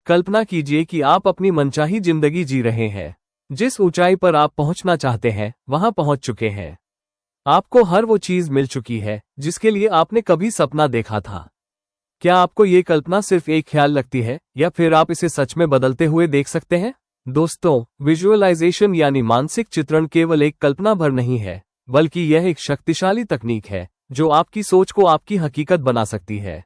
कल्पना कीजिए कि आप अपनी मनचाही जिंदगी जी रहे हैं। जिस ऊंचाई पर आप पहुंचना चाहते हैं वहां पहुंच चुके हैं। आपको हर वो चीज मिल चुकी है जिसके लिए आपने कभी सपना देखा था। क्या आपको ये कल्पना सिर्फ एक ख्याल लगती है या फिर आप इसे सच में बदलते हुए देख सकते हैं? दोस्तों, विजुअलाइजेशन यानी मानसिक चित्रण केवल एक कल्पना भर नहीं है, बल्कि यह एक शक्तिशाली तकनीक है जो आपकी सोच को आपकी हकीकत बना सकती है।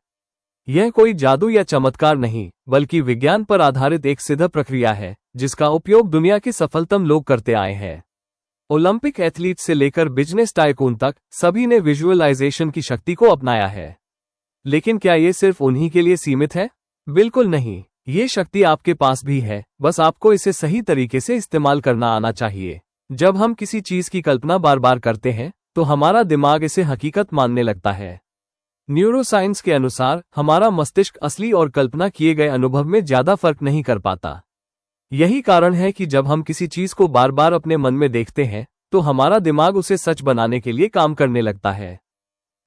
यह कोई जादू या चमत्कार नहीं, बल्कि विज्ञान पर आधारित एक सीधा प्रक्रिया है जिसका उपयोग दुनिया के सफलतम लोग करते आए हैं। ओलंपिक एथलीट से लेकर बिजनेस टाइकून तक सभी ने विजुअलाइजेशन की शक्ति को अपनाया है। लेकिन क्या ये सिर्फ उन्हीं के लिए सीमित है? बिल्कुल नहीं। ये शक्ति आपके पास भी है, बस आपको इसे सही तरीके से इस्तेमाल करना आना चाहिए। जब हम किसी चीज की कल्पना बार बार करते हैं तो हमारा दिमाग इसे हकीकत मानने लगता है। न्यूरोसाइंस के अनुसार हमारा मस्तिष्क असली और कल्पना किए गए अनुभव में ज्यादा फर्क नहीं कर पाता। यही कारण है कि जब हम किसी चीज को बार बार अपने मन में देखते हैं तो हमारा दिमाग उसे सच बनाने के लिए काम करने लगता है।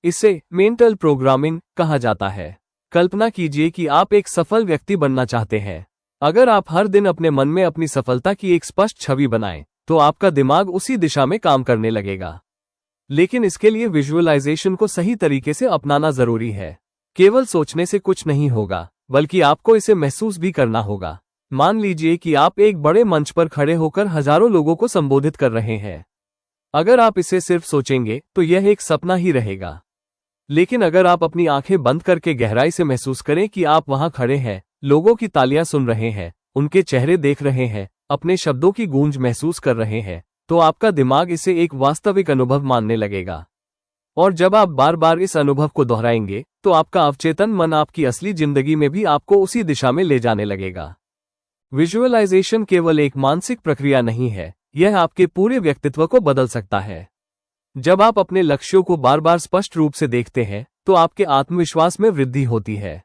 इसे मेंटल प्रोग्रामिंग कहा जाता है। कल्पना कीजिए कि आप एक सफल व्यक्ति बनना चाहते हैं। अगर आप हर दिन अपने मन में अपनी सफलता की एक स्पष्ट छवि बनाएं, तो आपका दिमाग उसी दिशा में काम करने लगेगा। लेकिन इसके लिए विजुअलाइजेशन को सही तरीके से अपनाना जरूरी है। केवल सोचने से कुछ नहीं होगा, बल्कि आपको इसे महसूस भी करना होगा। मान लीजिए कि आप एक बड़े मंच पर खड़े होकर हजारों लोगों को संबोधित कर रहे हैं। अगर आप इसे सिर्फ सोचेंगे तो यह एक सपना ही रहेगा। लेकिन अगर आप अपनी आंखें बंद करके गहराई से महसूस करें कि आप वहां खड़े हैं, लोगों की तालियां सुन रहे हैं, उनके चेहरे देख रहे हैं, अपने शब्दों की गूंज महसूस कर रहे हैं, तो आपका दिमाग इसे एक वास्तविक अनुभव मानने लगेगा। और जब आप बार बार इस अनुभव को दोहराएंगे तो आपका अवचेतन मन आपकी असली जिंदगी में भी आपको उसी दिशा में ले जाने लगेगा। विजुअलाइजेशन केवल एक मानसिक प्रक्रिया नहीं है, यह आपके पूरे व्यक्तित्व को बदल सकता है। जब आप अपने लक्ष्यों को बार बार स्पष्ट रूप से देखते हैं तो आपके आत्मविश्वास में वृद्धि होती है।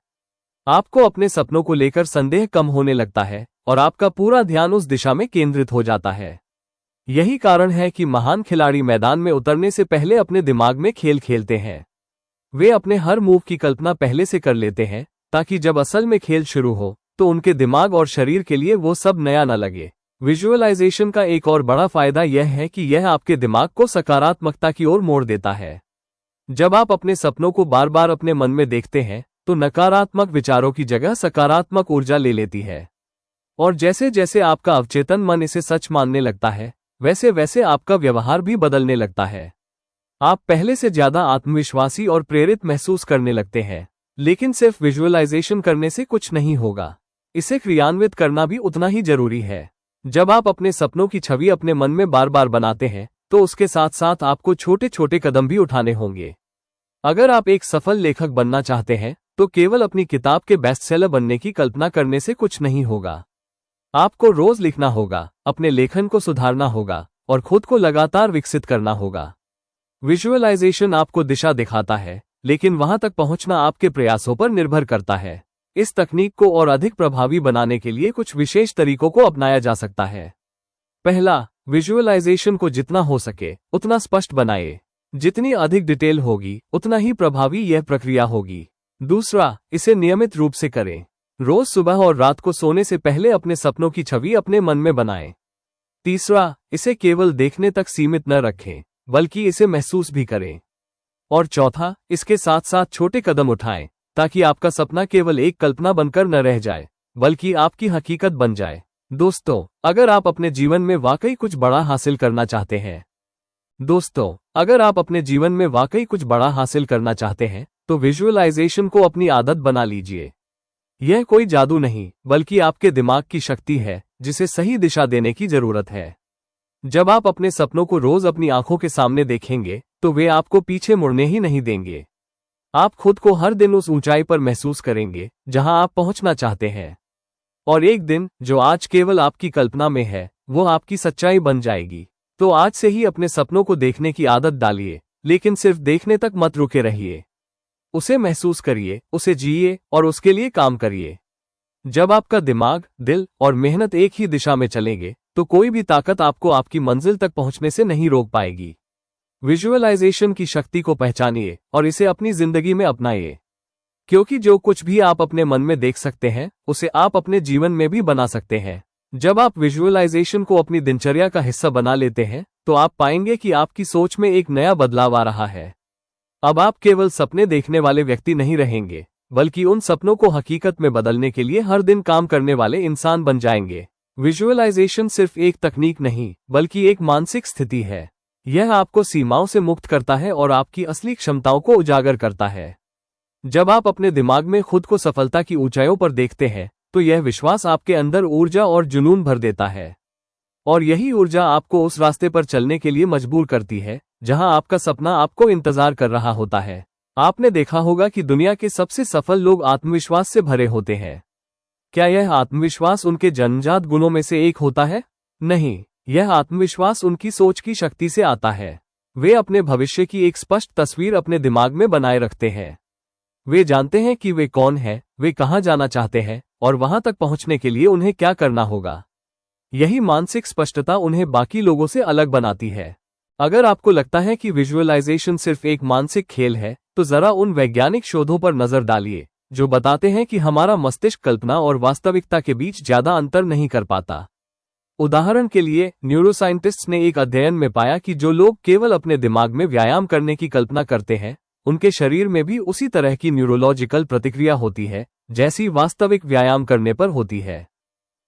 आपको अपने सपनों को लेकर संदेह कम होने लगता है और आपका पूरा ध्यान उस दिशा में केंद्रित हो जाता है। यही कारण है कि महान खिलाड़ी मैदान में उतरने से पहले अपने दिमाग में खेल खेलते हैं। वे अपने हर मूव की कल्पना पहले से कर लेते हैं ताकि जब असल में खेल शुरू हो तो उनके दिमाग और शरीर के लिए वो सब नया न लगे। विजुअलाइजेशन का एक और बड़ा फायदा यह है कि यह आपके दिमाग को सकारात्मकता की ओर मोड़ देता है। जब आप अपने सपनों को बार बार अपने मन में देखते हैं तो नकारात्मक विचारों की जगह सकारात्मक ऊर्जा ले लेती है। और जैसे जैसे आपका अवचेतन मन इसे सच मानने लगता है, वैसे वैसे आपका व्यवहार भी बदलने लगता है। आप पहले से ज्यादा आत्मविश्वासी और प्रेरित महसूस करने लगते हैं। लेकिन सिर्फ विजुअलाइजेशन करने से कुछ नहीं होगा, इसे क्रियान्वित करना भी उतना ही जरूरी है। जब आप अपने सपनों की छवि अपने मन में बार बार बनाते हैं तो उसके साथ साथ आपको छोटे छोटे कदम भी उठाने होंगे। अगर आप एक सफल लेखक बनना चाहते हैं तो केवल अपनी किताब के बेस्टसेलर बनने की कल्पना करने से कुछ नहीं होगा। आपको रोज लिखना होगा, अपने लेखन को सुधारना होगा और खुद को लगातार विकसित करना होगा। विजुअलाइजेशन आपको दिशा दिखाता है, लेकिन वहां तक पहुंचना आपके प्रयासों पर निर्भर करता है। इस तकनीक को और अधिक प्रभावी बनाने के लिए कुछ विशेष तरीकों को अपनाया जा सकता है। पहला, विजुअलाइजेशन को जितना हो सके उतना स्पष्ट बनाएं। जितनी अधिक डिटेल होगी उतना ही प्रभावी यह प्रक्रिया होगी। दूसरा, इसे नियमित रूप से करें। रोज सुबह और रात को सोने से पहले अपने सपनों की छवि अपने मन में बनाएं। तीसरा, इसे केवल देखने तक सीमित न रखें, बल्कि इसे महसूस भी करें। और चौथा, इसके साथ साथ छोटे कदम उठाएं ताकि आपका सपना केवल एक कल्पना बनकर न रह जाए, बल्कि आपकी हकीकत बन जाए। दोस्तों, अगर आप अपने जीवन में वाकई कुछ बड़ा हासिल करना चाहते हैं, तो विजुअलाइजेशन को अपनी आदत बना लीजिए। यह कोई जादू नहीं, बल्कि आपके दिमाग की शक्ति है जिसे सही दिशा देने की जरूरत है। जब आप अपने सपनों को रोज अपनी आंखों के सामने देखेंगे तो वे आपको पीछे मुड़ने ही नहीं देंगे। आप खुद को हर दिन उस ऊंचाई पर महसूस करेंगे जहां आप पहुंचना चाहते हैं। और एक दिन, जो आज केवल आपकी कल्पना में है, वो आपकी सच्चाई बन जाएगी। तो आज से ही अपने सपनों को देखने की आदत डालिए, लेकिन सिर्फ देखने तक मत रुके रहिए। उसे महसूस करिए, उसे जिए और उसके लिए काम करिए। जब आपका दिमाग, दिल और मेहनत एक ही दिशा में चलेंगे तो कोई भी ताकत आपको आपकी मंजिल तक पहुंचने से नहीं रोक पाएगी। विजुअलाइजेशन की शक्ति को पहचानिए और इसे अपनी जिंदगी में अपनाइए। क्योंकि जो कुछ भी आप अपने मन में देख सकते हैं उसे आप अपने जीवन में भी बना सकते हैं। जब आप विजुअलाइजेशन को अपनी दिनचर्या का हिस्सा बना लेते हैं तो आप पाएंगे कि आपकी सोच में एक नया बदलाव आ रहा है। अब आप केवल सपने देखने वाले व्यक्ति नहीं रहेंगे, बल्कि उन सपनों को हकीकत में बदलने के लिए हर दिन काम करने वाले इंसान बन जाएंगे। विजुअलाइजेशन सिर्फ एक तकनीक नहीं, बल्कि एक मानसिक स्थिति है। यह आपको सीमाओं से मुक्त करता है और आपकी असली क्षमताओं को उजागर करता है। जब आप अपने दिमाग में खुद को सफलता की ऊंचाइयों पर देखते हैं तो यह विश्वास आपके अंदर ऊर्जा और जुनून भर देता है, और यही ऊर्जा आपको उस रास्ते पर चलने के लिए मजबूर करती है जहां आपका सपना आपको इंतजार कर रहा होता है। आपने देखा होगा कि दुनिया के सबसे सफल लोग आत्मविश्वास से भरे होते हैं। क्या यह आत्मविश्वास उनके जन्मजात गुणों में से एक होता है? नहीं, यह आत्मविश्वास उनकी सोच की शक्ति से आता है। वे अपने भविष्य की एक स्पष्ट तस्वीर अपने दिमाग में बनाए रखते हैं। वे जानते हैं कि वे कौन हैं, वे कहां जाना चाहते हैं और वहां तक पहुंचने के लिए उन्हें क्या करना होगा। यही मानसिक स्पष्टता उन्हें बाकी लोगों से अलग बनाती है। अगर आपको लगता है कि विजुअलाइजेशन सिर्फ एक मानसिक खेल है, तो जरा उन वैज्ञानिक शोधों पर नजर डालिए जो बताते हैं कि हमारा मस्तिष्क कल्पना और वास्तविकता के बीच ज्यादा अंतर नहीं कर पाता। उदाहरण के लिए, न्यूरोसाइंटिस्ट्स ने एक अध्ययन में पाया कि जो लोग केवल अपने दिमाग में व्यायाम करने की कल्पना करते हैं, उनके शरीर में भी उसी तरह की न्यूरोलॉजिकल प्रतिक्रिया होती है जैसी वास्तविक व्यायाम करने पर होती है।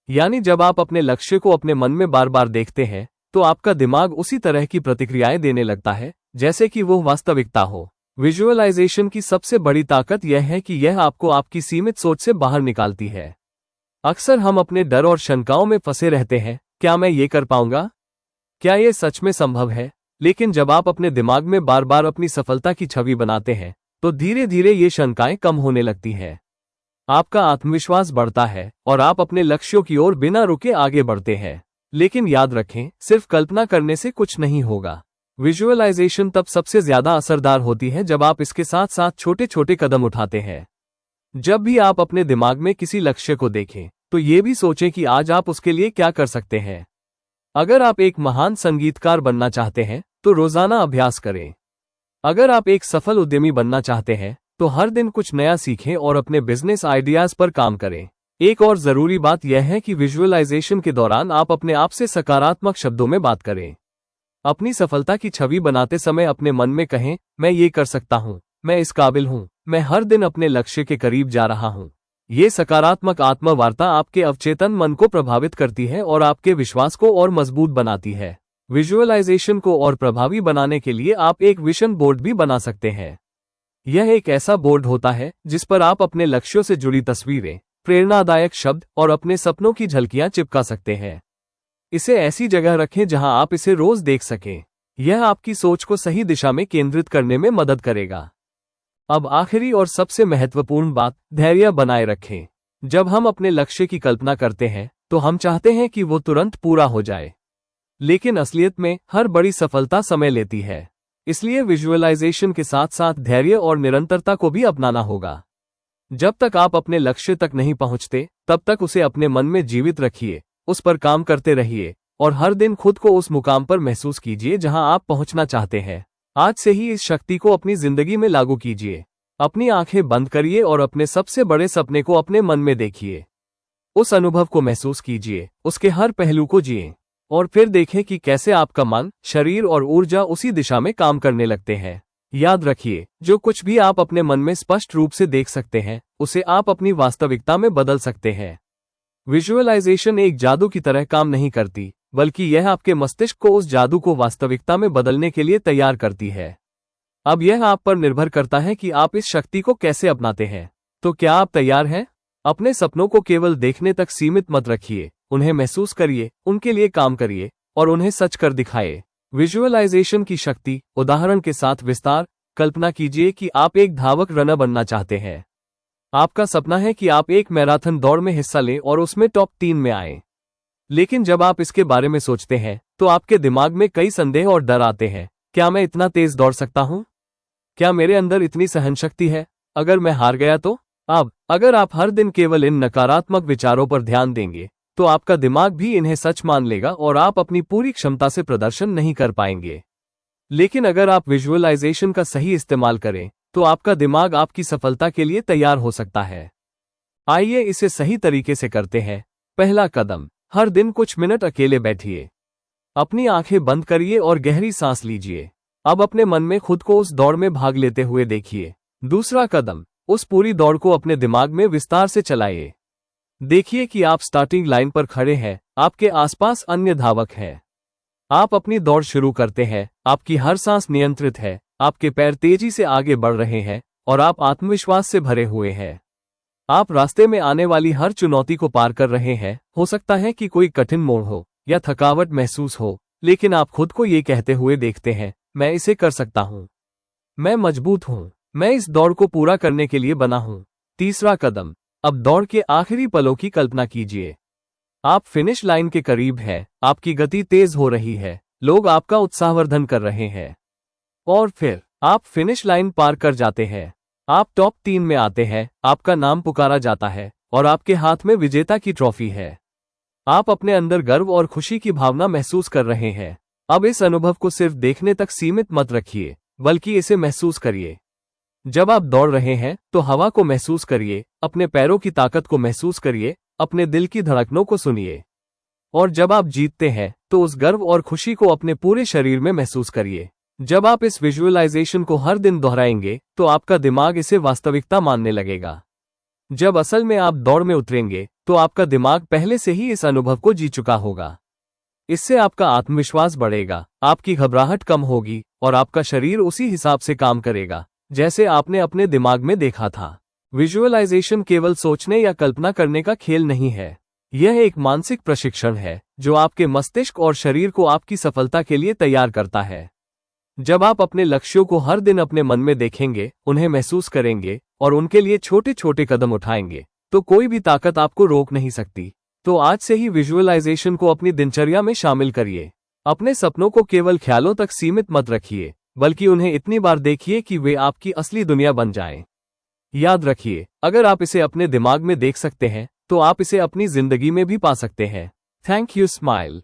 यानी जब आप अपने लक्ष्य को अपने मन में बार बार देखते हैं तो आपका दिमाग उसी तरह की प्रतिक्रियाएं देने लगता है जैसे कि वो वास्तविकता हो। विजुअलाइजेशन की सबसे बड़ी ताकत यह है कि यह आपको आपकी सीमित सोच से बाहर निकालती है। अक्सर हम अपने डर और शंकाओं में फंसे रहते हैं। क्या मैं ये कर पाऊंगा? क्या ये सच में संभव है? लेकिन जब आप अपने दिमाग में बार बार अपनी सफलता की छवि बनाते हैं तो धीरे धीरे ये शंकाएं कम होने लगती हैं। आपका आत्मविश्वास बढ़ता है और आप अपने लक्ष्यों की ओर बिना रुके आगे बढ़ते हैं। लेकिन याद रखें, सिर्फ कल्पना करने से कुछ नहीं होगा। विजुअलाइजेशन तब सबसे ज्यादा असरदार होती है जब आप इसके साथ साथ छोटे छोटे कदम उठाते हैं। जब भी आप अपने दिमाग में किसी लक्ष्य को देखें तो ये भी सोचें कि आज आप उसके लिए क्या कर सकते हैं। अगर आप एक महान संगीतकार बनना चाहते हैं तो रोजाना अभ्यास करें। अगर आप एक सफल उद्यमी बनना चाहते हैं तो हर दिन कुछ नया सीखें और अपने बिजनेस आइडियाज पर काम करें। एक और जरूरी बात यह है कि विजुअलाइजेशन के दौरान आप अपने आप से सकारात्मक शब्दों में बात करें। अपनी सफलता की छवि बनाते समय अपने मन में कहें, मैं ये कर सकता हूँ, मैं इस काबिल हूँ, मैं हर दिन अपने लक्ष्य के करीब जा रहा हूँ। ये सकारात्मक आत्मवार्ता आपके अवचेतन मन को प्रभावित करती है और आपके विश्वास को और मजबूत बनाती है। विजुअलाइजेशन को और प्रभावी बनाने के लिए आप एक विजन बोर्ड भी बना सकते हैं। यह एक ऐसा बोर्ड होता है जिस पर आप अपने लक्ष्यों से जुड़ी तस्वीरें, प्रेरणादायक शब्द और अपने सपनों की झलकियां चिपका सकते हैं। इसे ऐसी जगह रखें जहां आप इसे रोज देख सकें। यह आपकी सोच को सही दिशा में केंद्रित करने में मदद करेगा। अब आखिरी और सबसे महत्वपूर्ण बात, धैर्य बनाए रखें। जब हम अपने लक्ष्य की कल्पना करते हैं तो हम चाहते हैं कि वो तुरंत पूरा हो जाए, लेकिन असलियत में हर बड़ी सफलता समय लेती है। इसलिए विजुअलाइजेशन के साथ साथ धैर्य और निरंतरता को भी अपनाना होगा। जब तक आप अपने लक्ष्य तक नहीं पहुंचते तब तक उसे अपने मन में जीवित रखिए, उस पर काम करते रहिए और हर दिन खुद को उस मुकाम पर महसूस कीजिए जहां आप पहुंचना चाहते हैं। आज से ही इस शक्ति को अपनी जिंदगी में लागू कीजिए। अपनी आंखें बंद करिए और अपने सबसे बड़े सपने को अपने मन में देखिए। उस अनुभव को महसूस कीजिए, उसके हर पहलू को जिए और फिर देखें कि कैसे आपका मन, शरीर और ऊर्जा उसी दिशा में काम करने लगते हैं। याद रखिए, जो कुछ भी आप अपने मन में स्पष्ट रूप से देख सकते हैं उसे आप अपनी वास्तविकता में बदल सकते हैं। विजुअलाइजेशन एक जादू की तरह काम नहीं करती, बल्कि यह आपके मस्तिष्क को उस जादू को वास्तविकता में बदलने के लिए तैयार करती है। अब यह आप पर निर्भर करता है कि आप इस शक्ति को कैसे अपनाते हैं। तो क्या आप तैयार हैं? अपने सपनों को केवल देखने तक सीमित मत रखिए, उन्हें महसूस करिए, उनके लिए काम करिए और उन्हें सच कर दिखाइए। विजुअलाइजेशन की शक्ति, उदाहरण के साथ विस्तार। कल्पना कीजिए कि आप एक धावक रनर बनना चाहते हैं। आपका सपना है कि आप एक मैराथन दौड़ में हिस्सा लें और उसमें टॉप 3 में आएं। लेकिन जब आप इसके बारे में सोचते हैं तो आपके दिमाग में कई संदेह और डर आते हैं। क्या मैं इतना तेज दौड़ सकता हूं? क्या मेरे अंदर इतनी सहनशक्ति है? अगर मैं हार गया तो? अब अगर आप हर दिन केवल इन नकारात्मक विचारों पर ध्यान देंगे तो आपका दिमाग भी इन्हें सच मान लेगा और आप अपनी पूरी क्षमता से प्रदर्शन नहीं कर पाएंगे। लेकिन अगर आप विजुअलाइजेशन का सही इस्तेमाल करें तो आपका दिमाग आपकी सफलता के लिए तैयार हो सकता है। आइए इसे सही तरीके से करते हैं। पहला कदम, हर दिन कुछ मिनट अकेले बैठिए। अपनी आंखें बंद करिए और गहरी सांस लीजिए। अब अपने मन में खुद को उस दौड़ में भाग लेते हुए देखिए। दूसरा कदम, उस पूरी दौड़ को अपने दिमाग में विस्तार से चलाइए। देखिए कि आप स्टार्टिंग लाइन पर खड़े हैं, आपके आसपास अन्य धावक हैं। आप अपनी दौड़ शुरू करते हैं, आपकी हर सांस नियंत्रित है, आपके पैर तेजी से आगे बढ़ रहे हैं और आप आत्मविश्वास से भरे हुए हैं। आप रास्ते में आने वाली हर चुनौती को पार कर रहे हैं। हो सकता है कि कोई कठिन मोड़ हो या थकावट महसूस हो, लेकिन आप खुद को ये कहते हुए देखते हैं, मैं इसे कर सकता हूँ, मैं मजबूत हूँ, मैं इस दौड़ को पूरा करने के लिए बना हूँ। तीसरा कदम, अब दौड़ के आखिरी पलों की कल्पना कीजिए। आप फिनिश लाइन के करीब हैं, आपकी गति तेज हो रही है, लोग आपका उत्साहवर्धन कर रहे हैं। और फिर आप फिनिश लाइन पार कर जाते हैं। आप टॉप 3 में आते हैं, आपका नाम पुकारा जाता है और आपके हाथ में विजेता की ट्रॉफी है। आप अपने अंदर गर्व और खुशी की भावना महसूस कर रहे हैं। अब इस अनुभव को सिर्फ देखने तक सीमित मत रखिए, बल्कि इसे महसूस करिए। जब आप दौड़ रहे हैं तो हवा को महसूस करिए, अपने पैरों की ताकत को महसूस करिए, अपने दिल की धड़कनों को सुनिए। और जब आप जीतते हैं तो उस गर्व और खुशी को अपने पूरे शरीर में महसूस करिए। जब आप इस विजुअलाइजेशन को हर दिन दोहराएंगे तो आपका दिमाग इसे वास्तविकता मानने लगेगा। जब असल में आप दौड़ में उतरेंगे तो आपका दिमाग पहले से ही इस अनुभव को जी चुका होगा। इससे आपका आत्मविश्वास बढ़ेगा, आपकी घबराहट कम होगी और आपका शरीर उसी हिसाब से काम करेगा जैसे आपने अपने दिमाग में देखा था। विजुअलाइजेशन केवल सोचने या कल्पना करने का खेल नहीं है, यह एक मानसिक प्रशिक्षण है जो आपके मस्तिष्क और शरीर को आपकी सफलता के लिए तैयार करता है। जब आप अपने लक्ष्यों को हर दिन अपने मन में देखेंगे, उन्हें महसूस करेंगे और उनके लिए छोटे छोटे कदम उठाएंगे, तो कोई भी ताकत आपको रोक नहीं सकती। तो आज से ही विजुअलाइजेशन को अपनी दिनचर्या में शामिल करिए। अपने सपनों को केवल ख्यालों तक सीमित मत रखिए, बल्कि उन्हें इतनी बार देखिए कि वे आपकी असली दुनिया बन जाएं। याद रखिए, अगर आप इसे अपने दिमाग में देख सकते हैं तो आप इसे अपनी जिंदगी में भी पा सकते हैं। Thank you, smile.